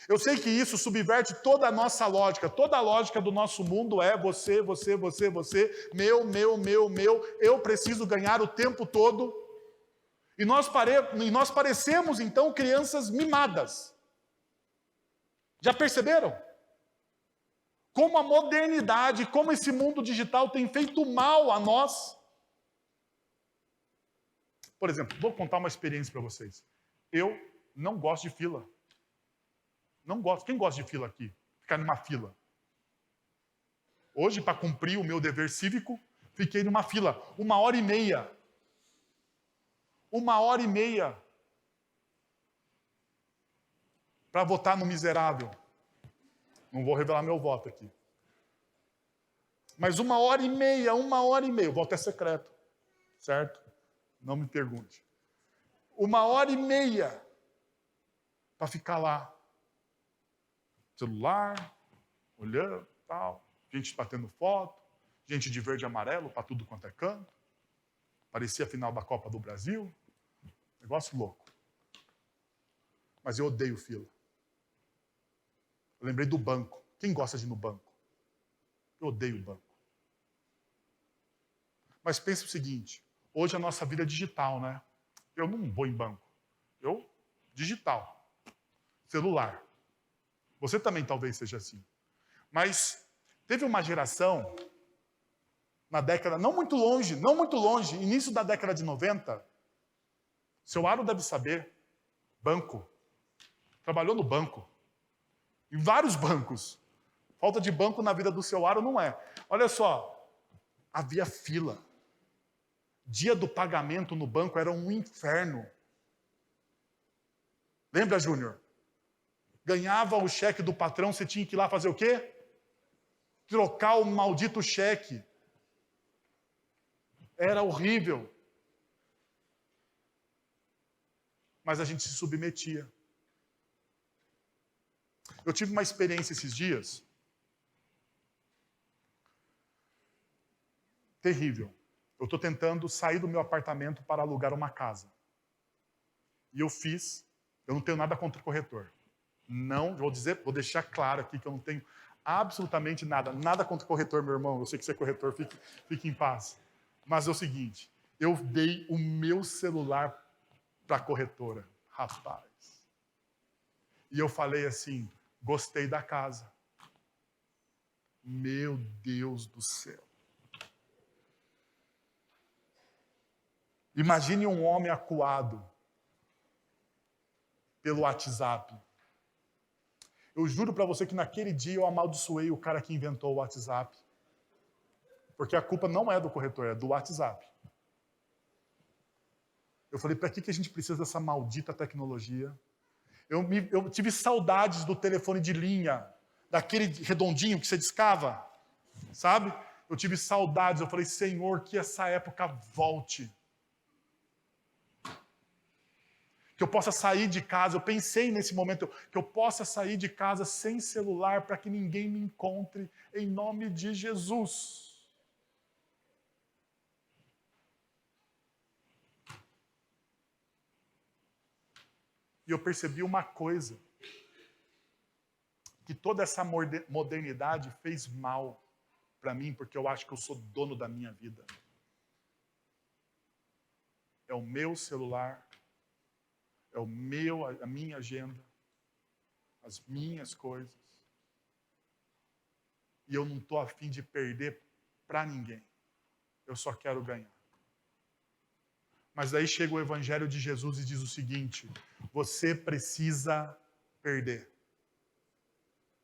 Eu sei que isso subverte toda a nossa lógica. Toda a lógica do nosso mundo é você, meu. Eu preciso ganhar o tempo todo. E nós parecemos, então, crianças mimadas. Já perceberam? Como a modernidade, como esse mundo digital tem feito mal a nós. Por exemplo, vou contar uma experiência para vocês. Eu não gosto de fila. Não gosto. Quem gosta de fila aqui? Ficar numa fila. Hoje, para cumprir o meu dever cívico, fiquei numa fila 1h30. 1h30 para votar no miserável. Não vou revelar meu voto aqui. Mas 1h30. O voto é secreto, certo? Não me pergunte. 1h30 para ficar lá. Celular, olhando, tal. Gente batendo foto. Gente de verde e amarelo para tudo quanto é canto. Parecia a final da Copa do Brasil. Negócio louco. Mas eu odeio fila. Eu lembrei do banco. Quem gosta de ir no banco? Eu odeio o banco. Mas pense o seguinte. Hoje a nossa vida é digital, né? Eu não vou em banco. Eu, digital. Celular. Você também talvez seja assim. Mas teve uma geração, na década, não muito longe, início da década de 90, seu Aro deve saber, banco. Trabalhou no banco. Em vários bancos. Falta de banco na vida do seu Aro não é. Olha só, havia fila. Dia do pagamento no banco era um inferno. Lembra, Júnior? Ganhava o cheque do patrão, você tinha que ir lá fazer o quê? Trocar o maldito cheque. Era horrível. Mas a gente se submetia. Eu tive uma experiência esses dias terrível. Eu estou tentando sair do meu apartamento para alugar uma casa. E eu não tenho nada contra o corretor. Não, vou deixar claro aqui que eu não tenho absolutamente nada contra o corretor, meu irmão. Eu sei que você é corretor, fique em paz. Mas é o seguinte, eu dei o meu celular para a corretora, rapaz. E eu falei assim, gostei da casa. Meu Deus do céu. Imagine um homem acuado pelo WhatsApp. Eu juro para você que naquele dia eu amaldiçoei o cara que inventou o WhatsApp. Porque a culpa não é do corretor, é do WhatsApp. Eu falei, para que a gente precisa dessa maldita tecnologia? Eu tive saudades do telefone de linha, daquele redondinho que você discava, sabe? Eu tive saudades, eu falei, Senhor, que essa época volte. Que eu possa sair de casa, eu pensei nesse momento, que eu possa sair de casa sem celular para que ninguém me encontre, em nome de Jesus. E eu percebi uma coisa, que toda essa modernidade fez mal para mim, porque eu acho que eu sou dono da minha vida. É o meu celular, é a minha agenda, as minhas coisas. E eu não estou a fim de perder para ninguém. Eu só quero ganhar. Mas daí chega o Evangelho de Jesus e diz o seguinte: você precisa perder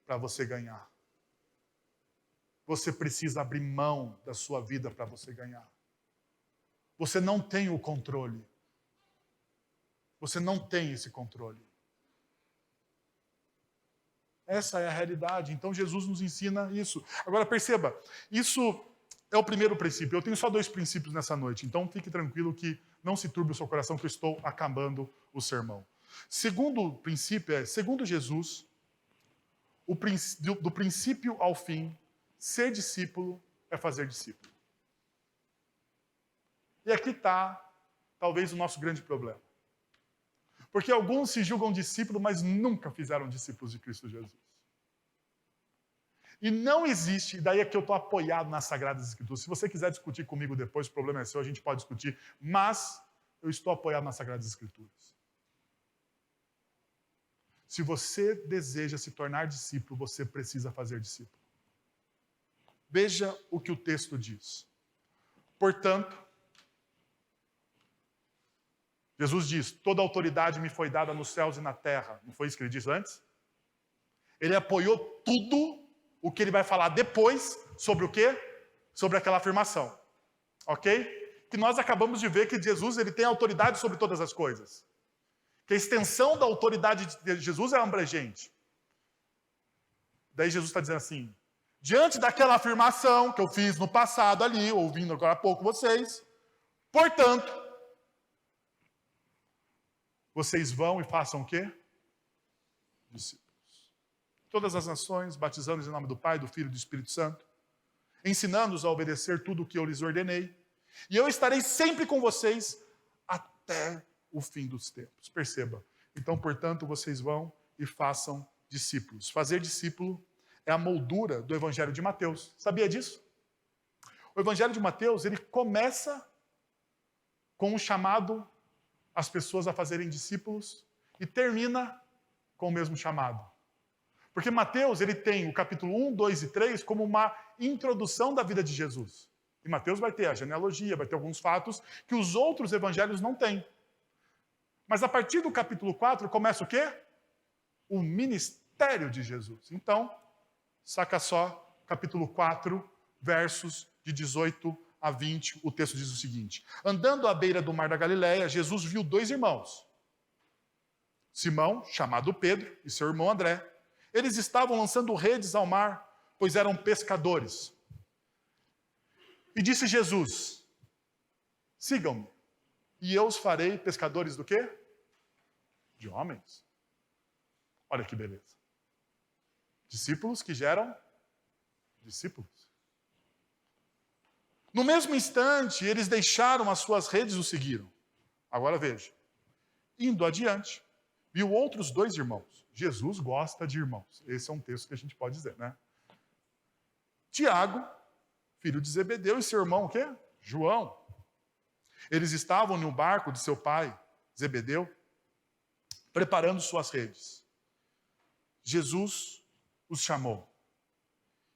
para você ganhar. Você precisa abrir mão da sua vida para você ganhar. Você não tem o controle. Você não tem esse controle. Essa é a realidade. Então Jesus nos ensina isso. Agora perceba, isso é o primeiro princípio. Eu tenho só 2 princípios nessa noite, então fique tranquilo que não se turbe o seu coração que eu estou acabando o sermão. Segundo princípio é, segundo Jesus, do princípio ao fim, ser discípulo é fazer discípulo. E aqui está, talvez, o nosso grande problema. Porque alguns se julgam discípulos, mas nunca fizeram discípulos de Cristo Jesus. E não existe, daí é que eu estou apoiado nas Sagradas Escrituras. Se você quiser discutir comigo depois, o problema é seu, a gente pode discutir, mas eu estou apoiado nas Sagradas Escrituras. Se você deseja se tornar discípulo, você precisa fazer discípulo. Veja o que o texto diz. Portanto, Jesus diz, toda autoridade me foi dada nos céus e na terra. Não foi isso que ele disse antes? Ele apoiou tudo o que ele vai falar depois sobre o quê? Sobre aquela afirmação. Ok? Que nós acabamos de ver que Jesus ele tem autoridade sobre todas as coisas. Que a extensão da autoridade de Jesus é abrangente. Daí Jesus está dizendo assim, diante daquela afirmação que eu fiz no passado ali, ouvindo agora há pouco vocês, portanto, vocês vão e façam o quê? Discípulos. Todas as nações, batizando-os em nome do Pai, do Filho e do Espírito Santo, ensinando-os a obedecer tudo o que eu lhes ordenei, e eu estarei sempre com vocês até o fim dos tempos. Perceba. Então, portanto, vocês vão e façam discípulos. Fazer discípulo é a moldura do Evangelho de Mateus. Sabia disso? O Evangelho de Mateus, ele começa com um chamado as pessoas a fazerem discípulos e termina com o mesmo chamado. Porque Mateus, ele tem o capítulo 1, 2 e 3 como uma introdução da vida de Jesus. E Mateus vai ter a genealogia, vai ter alguns fatos que os outros evangelhos não têm. Mas a partir do capítulo 4 começa o quê? O ministério de Jesus. Então, saca só, capítulo 4, versos de 18 a 20, o texto diz o seguinte: andando à beira do mar da Galileia, Jesus viu 2 irmãos. Simão, chamado Pedro, e seu irmão André. Eles estavam lançando redes ao mar, pois eram pescadores. E disse Jesus, sigam-me, e eu os farei pescadores do quê? De homens. Olha que beleza. Discípulos que geram discípulos. No mesmo instante, eles deixaram as suas redes e o seguiram. Agora veja. Indo adiante, viu outros 2 irmãos. Jesus gosta de irmãos. Esse é um texto que a gente pode dizer, né? Tiago, filho de Zebedeu, e seu irmão o quê? João. Eles estavam no barco de seu pai, Zebedeu, preparando suas redes. Jesus os chamou.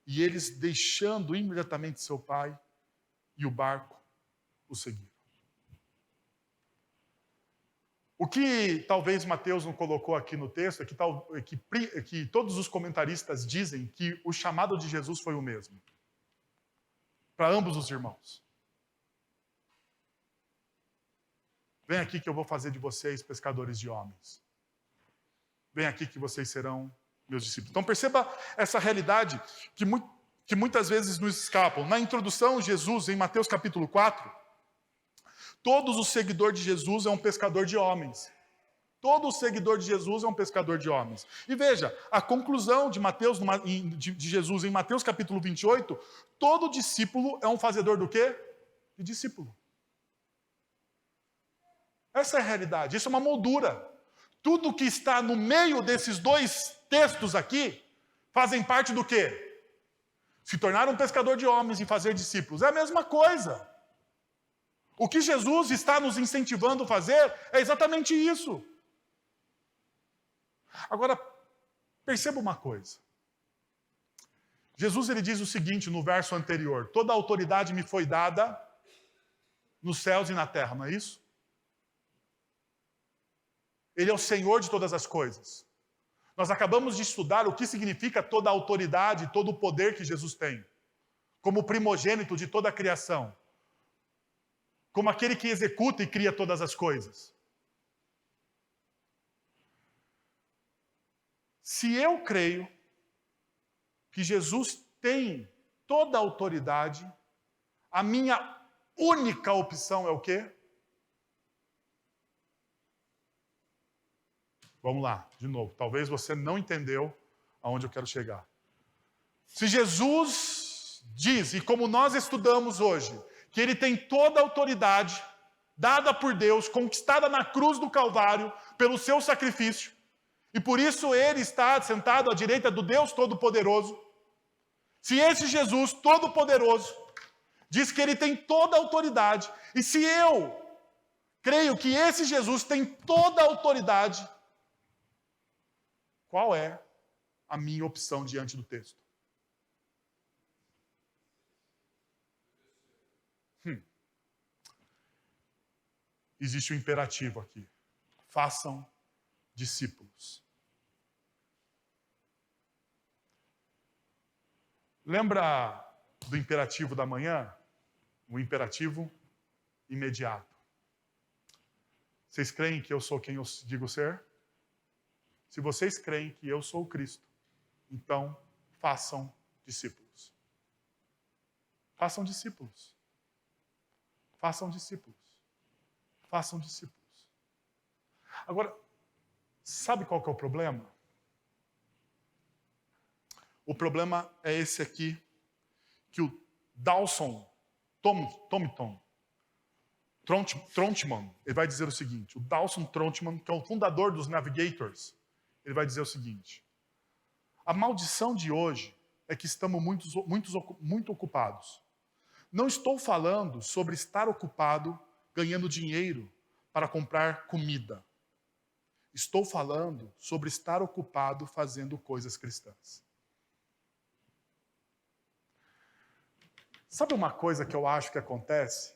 E eles, deixando imediatamente seu pai e o barco, o seguiram. O que talvez Mateus não colocou aqui no texto é que todos os comentaristas dizem que o chamado de Jesus foi o mesmo. Para ambos os irmãos. Vem aqui que eu vou fazer de vocês pescadores de homens. Vem aqui que vocês serão meus discípulos. Então perceba essa realidade que muitas vezes nos escapam. Na introdução, Jesus, em Mateus capítulo 4, todo o seguidor de Jesus é um pescador de homens. Todo o seguidor de Jesus é um pescador de homens. E veja, a conclusão de de Jesus em Mateus capítulo 28, todo discípulo é um fazedor do quê? De discípulo. Essa é a realidade, isso é uma moldura. tudo que está no meio desses dois textos aqui fazem parte do quê? Se tornar um pescador de homens e fazer discípulos. É a mesma coisa. O que Jesus está nos incentivando a fazer é exatamente isso. Agora, perceba uma coisa. Jesus ele diz o seguinte no verso anterior: toda a autoridade me foi dada nos céus e na terra, não é isso? Ele é o Senhor de todas as coisas. Nós acabamos de estudar o que significa toda a autoridade, todo o poder que Jesus tem, como primogênito de toda a criação, como aquele que executa e cria todas as coisas. Se eu creio que Jesus tem toda a autoridade, a minha única opção é o quê? Vamos lá, de novo. Talvez você não entendeu aonde eu quero chegar. Se Jesus diz, e como nós estudamos hoje, que ele tem toda a autoridade dada por Deus, conquistada na cruz do Calvário, pelo seu sacrifício, e por isso ele está sentado à direita do Deus Todo-Poderoso. Se esse Jesus Todo-Poderoso diz que ele tem toda a autoridade, e se eu creio que esse Jesus tem toda a autoridade, qual é a minha opção diante do texto? Existe um imperativo aqui. Façam discípulos. Lembra do imperativo da manhã? O imperativo imediato. Vocês creem que eu sou quem eu digo ser? Se vocês creem que eu sou o Cristo, então façam discípulos. Façam discípulos. Façam discípulos. Façam discípulos. Agora, sabe qual que é o problema? O problema é esse aqui, que o Dawson Trotman, ele vai dizer o seguinte, o Dawson Trotman, que é o fundador dos Navigators, ele vai dizer o seguinte: a maldição de hoje é que estamos muito ocupados. Não estou falando sobre estar ocupado ganhando dinheiro para comprar comida. Estou falando sobre estar ocupado fazendo coisas cristãs. Sabe uma coisa que eu acho que acontece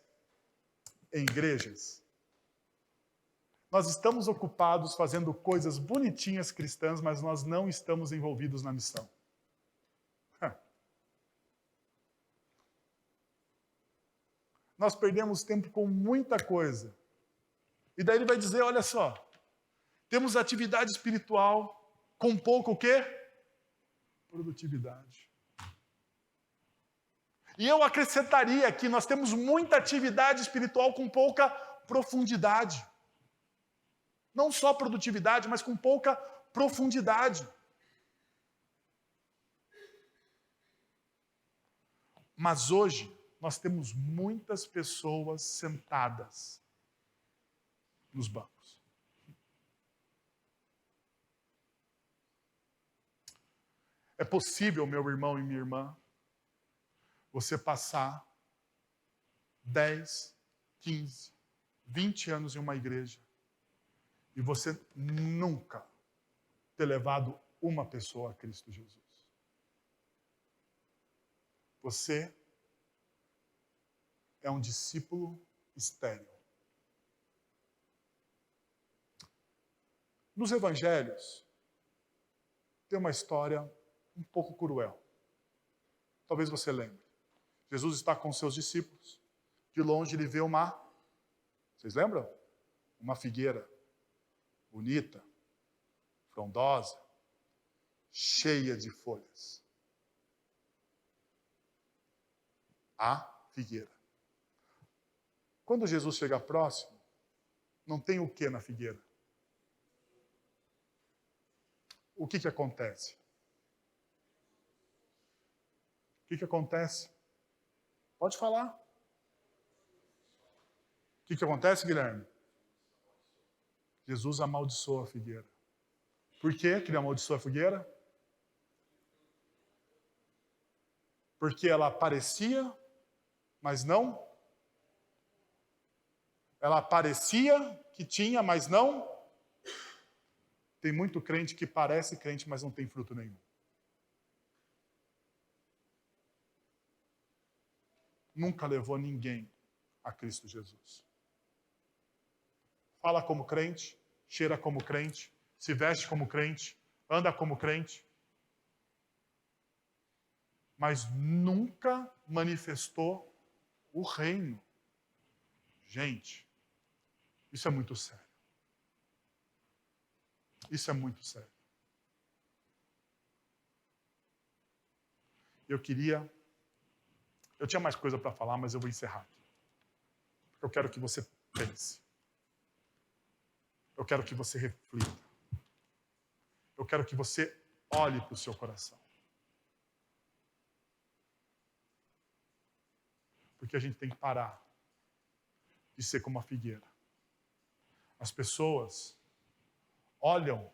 em igrejas? Nós estamos ocupados fazendo coisas bonitinhas cristãs, mas nós não estamos envolvidos na missão. Nós perdemos tempo com muita coisa. E daí ele vai dizer, olha só, temos atividade espiritual com pouco o quê? Produtividade. E eu acrescentaria que nós temos muita atividade espiritual com pouca profundidade. Não só produtividade, mas com pouca profundidade. Mas hoje, nós temos muitas pessoas sentadas nos bancos. É possível, meu irmão e minha irmã, você passar 10, 15, 20 anos em uma igreja e você nunca ter levado uma pessoa a Cristo Jesus. Você é um discípulo estéril. Nos evangelhos, tem uma história um pouco cruel. Talvez você lembre. Jesus está com seus discípulos. De longe ele vê vocês lembram? Uma figueira bonita, frondosa, cheia de folhas. A figueira. Quando Jesus chega próximo, não tem o que na figueira? O que acontece? O que acontece? Pode falar. O que acontece, Guilherme? Jesus amaldiçoou a figueira. Por que ele amaldiçoou a figueira? Porque ela parecia, mas não. Ela parecia que tinha, mas não. Tem muito crente que parece crente, mas não tem fruto nenhum. Nunca levou ninguém a Cristo Jesus. Fala como crente, cheira como crente, se veste como crente, anda como crente, mas nunca manifestou o reino. Gente, isso é muito sério. Isso é muito sério. Eu tinha mais coisa para falar, mas eu vou encerrar aqui. Porque eu quero que você pense. Eu quero que você reflita. Eu quero que você olhe para o seu coração. Porque a gente tem que parar de ser como a figueira. As pessoas olham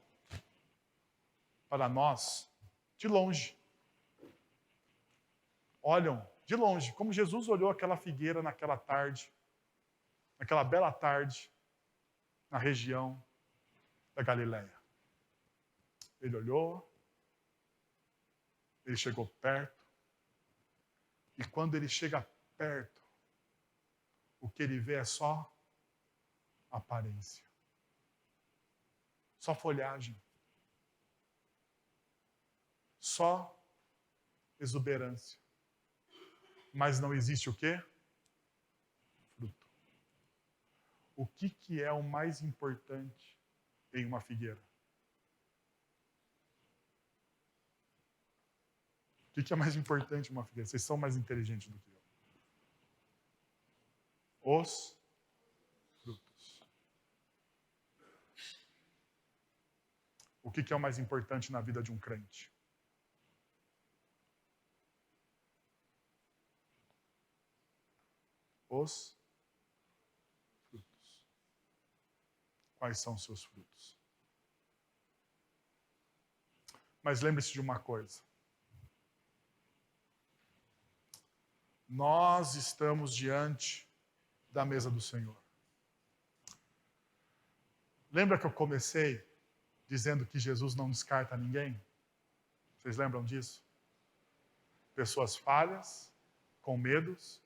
para nós de longe. Olham de longe, como Jesus olhou aquela figueira naquela tarde, naquela bela tarde, na região da Galileia. Ele olhou, ele chegou perto, e quando ele chega perto, o que ele vê é só aparência. Só folhagem. Só exuberância. Mas não existe o quê? Fruto. O que é o mais importante em uma figueira? O que é mais importante em uma figueira? Vocês são mais inteligentes do que eu. Os frutos. O que é o mais importante na vida de um crente? Os frutos. Quais são os seus frutos? Mas lembre-se de uma coisa. Nós estamos diante da mesa do Senhor. Lembra que eu comecei dizendo que Jesus não descarta ninguém? Vocês lembram disso? Pessoas falhas, com medos,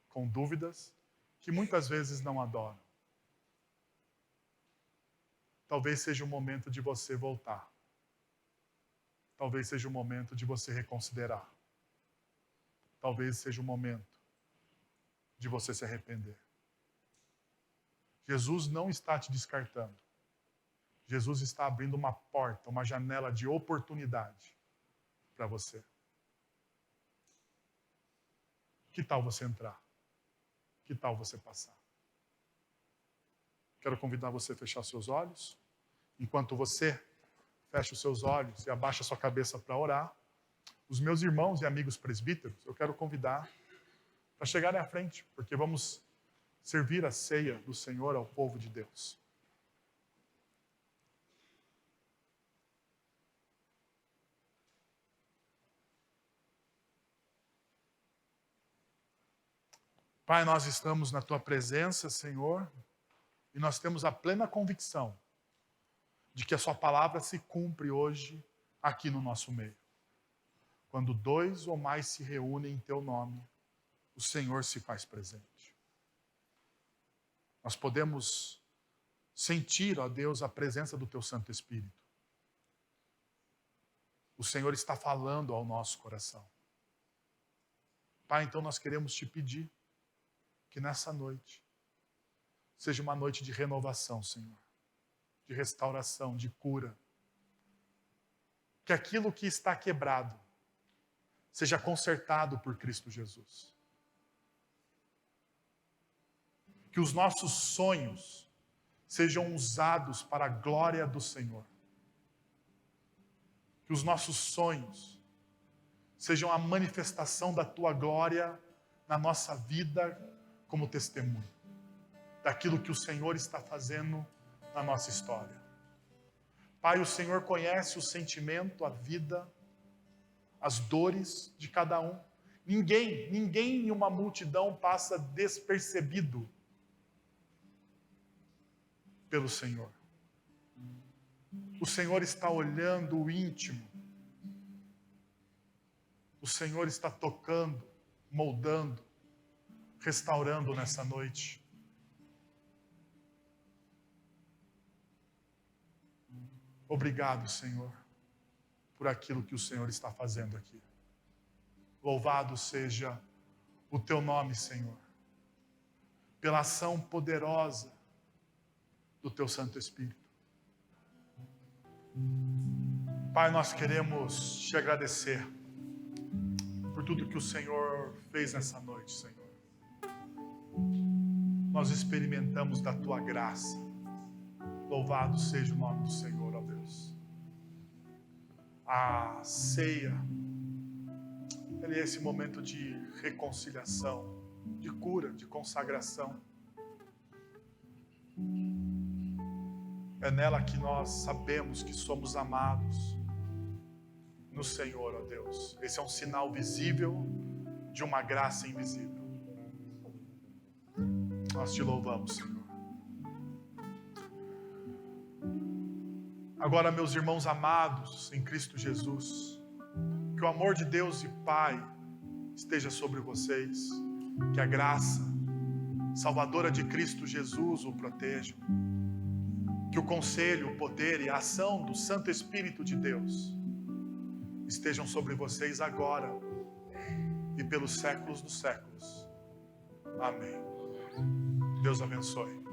com dúvidas, que muitas vezes não adoram. Talvez seja o momento de você voltar. Talvez seja o momento de você reconsiderar. Talvez seja o momento de você se arrepender. Jesus não está te descartando. Jesus está abrindo uma porta, uma janela de oportunidade para você. Que tal você entrar? Que tal você passar? Quero convidar você a fechar seus olhos. Enquanto você fecha os seus olhos e abaixa sua cabeça para orar, os meus irmãos e amigos presbíteros, eu quero convidar para chegarem à frente, porque vamos servir a ceia do Senhor ao povo de Deus. Pai, nós estamos na Tua presença, Senhor, e nós temos a plena convicção de que a Sua palavra se cumpre hoje aqui no nosso meio. Quando 2 ou mais se reúnem em Teu nome, o Senhor se faz presente. Nós podemos sentir, ó Deus, a presença do Teu Santo Espírito. O Senhor está falando ao nosso coração. Pai, então nós queremos Te pedir que nessa noite seja uma noite de renovação, Senhor, de restauração, de cura. Que aquilo que está quebrado seja consertado por Cristo Jesus. Que os nossos sonhos sejam usados para a glória do Senhor. Que os nossos sonhos sejam a manifestação da Tua glória na nossa vida como testemunho daquilo que o Senhor está fazendo na nossa história. Pai, o Senhor conhece o sentimento, a vida, as dores de cada um. Ninguém em uma multidão passa despercebido pelo Senhor. O Senhor está olhando o íntimo. O Senhor está tocando, moldando, restaurando nessa noite. Obrigado, Senhor, por aquilo que o Senhor está fazendo aqui. Louvado seja o teu nome, Senhor, pela ação poderosa do teu Santo Espírito. Pai, nós queremos te agradecer por tudo que o Senhor fez nessa noite, Senhor. Nós experimentamos da tua graça. Louvado seja o nome do Senhor, ó Deus. A ceia, ele é esse momento de reconciliação, de cura, de consagração. É nela que nós sabemos que somos amados no Senhor, ó Deus. Esse é um sinal visível de uma graça invisível. Nós te louvamos, Senhor. Agora, meus irmãos amados em Cristo Jesus, que o amor de Deus e Pai esteja sobre vocês, que a graça salvadora de Cristo Jesus o proteja, que o conselho, o poder e a ação do Santo Espírito de Deus estejam sobre vocês agora e pelos séculos dos séculos. Amém. Deus abençoe.